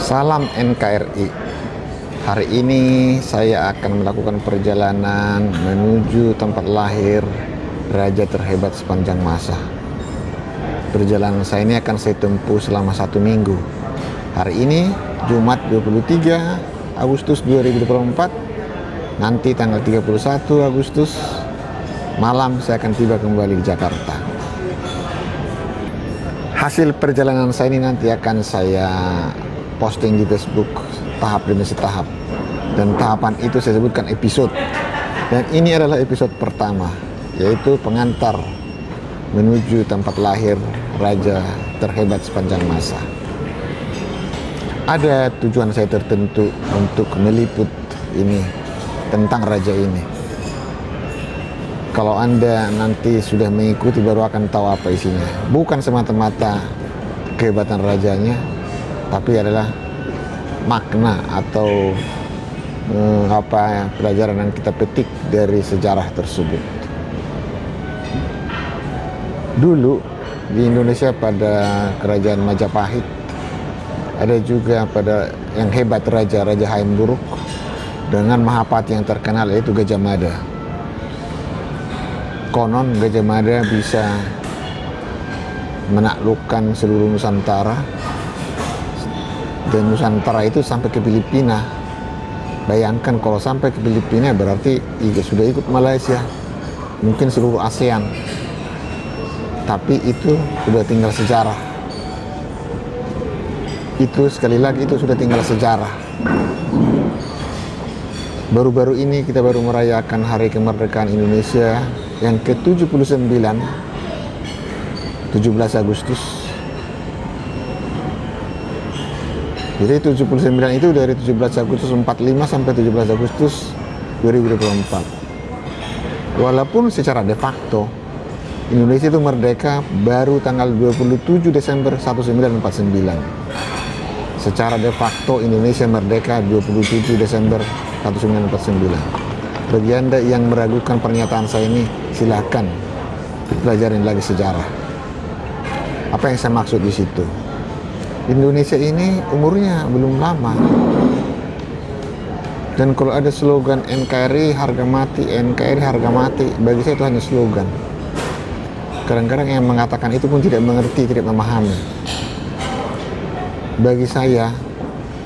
Salam NKRI. Hari ini saya akan melakukan perjalanan menuju tempat lahir raja terhebat sepanjang masa. Perjalanan saya ini akan saya tempuh selama 1 minggu. Hari ini Jumat 23 Agustus 2024. Nanti tanggal 31 Agustus malam saya akan tiba kembali di Jakarta. Hasil perjalanan saya ini nanti akan saya posting di Facebook tahap demi tahap, dan tahapan itu saya sebutkan episode, dan ini adalah episode pertama, yaitu pengantar menuju tempat lahir raja terhebat sepanjang masa. Ada tujuan saya tertentu untuk meliput ini tentang raja ini. Kalau Anda nanti sudah mengikuti baru akan tahu apa isinya. Bukan semata-mata kehebatan rajanya, tapi adalah makna atau pelajaran yang kita petik dari sejarah tersebut. Dulu di Indonesia pada kerajaan Majapahit, ada juga pada yang hebat Raja Hayam Wuruk dengan Mahapati yang terkenal, yaitu Gajah Mada. Konon Gajah Mada bisa menaklukkan seluruh Nusantara, dan Nusantara itu sampai ke Filipina. Bayangkan kalau sampai ke Filipina berarti sudah ikut Malaysia, mungkin seluruh ASEAN. Tapi itu sudah tinggal sejarah. Itu sekali lagi itu sudah tinggal sejarah. Baru-baru ini kita baru merayakan Hari Kemerdekaan Indonesia yang ke-79, 17 Agustus. Jadi 79 itu dari 17 Agustus 45 sampai 17 Agustus 2024. Walaupun secara de facto Indonesia itu merdeka baru tanggal 27 Desember 1949. Secara de facto Indonesia merdeka 27 Desember 1949. Bagi Anda yang meragukan pernyataan saya ini, silakan pelajarin lagi sejarah. Apa yang saya maksud di situ? Indonesia ini umurnya belum lama. Dan kalau ada slogan NKRI harga mati, NKRI harga mati, bagi saya itu hanya slogan. Kadang-kadang yang mengatakan itu pun tidak mengerti, tidak memahami. Bagi saya,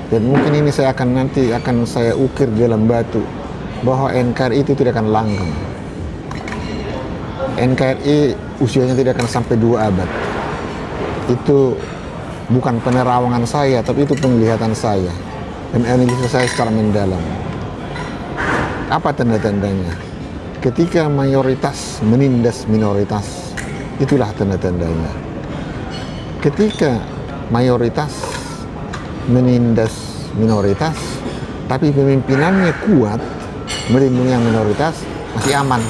dan mungkin ini saya akan saya ukir di dalam batu, bahwa NKRI itu tidak akan langgeng. NKRI usianya tidak akan sampai 2 abad. Itu bukan penerawangan saya, tapi itu penglihatan saya dan analisa saya secara mendalam. Apa tanda-tandanya? Ketika mayoritas menindas minoritas, itulah tanda-tandanya. Ketika mayoritas menindas minoritas, tapi pemimpinannya kuat, melindungi yang minoritas, masih aman.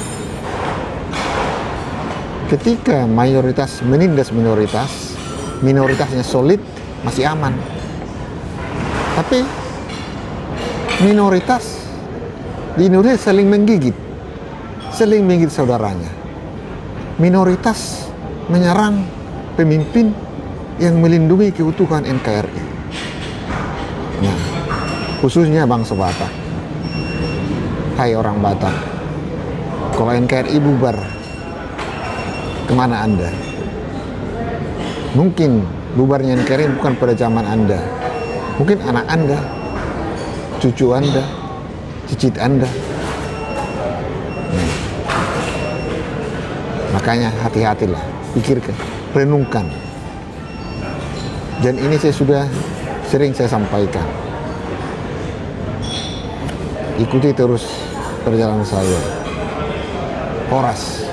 Ketika mayoritas menindas minoritas, minoritasnya solid, masih aman. Tapi minoritas di Indonesia saling menggigit saudaranya. Minoritas menyerang pemimpin yang melindungi keutuhan NKRI. Nah, khususnya bangsa Batak. Hai orang Batak, kalau NKRI bubar, kemana Anda? Mungkin bubarnya NKRI bukan pada zaman Anda, mungkin anak Anda, cucu Anda, cicit Anda. Makanya hati-hatilah, pikirkan, renungkan. Dan ini saya sudah sering saya sampaikan. Ikuti terus perjalanan saya. Horas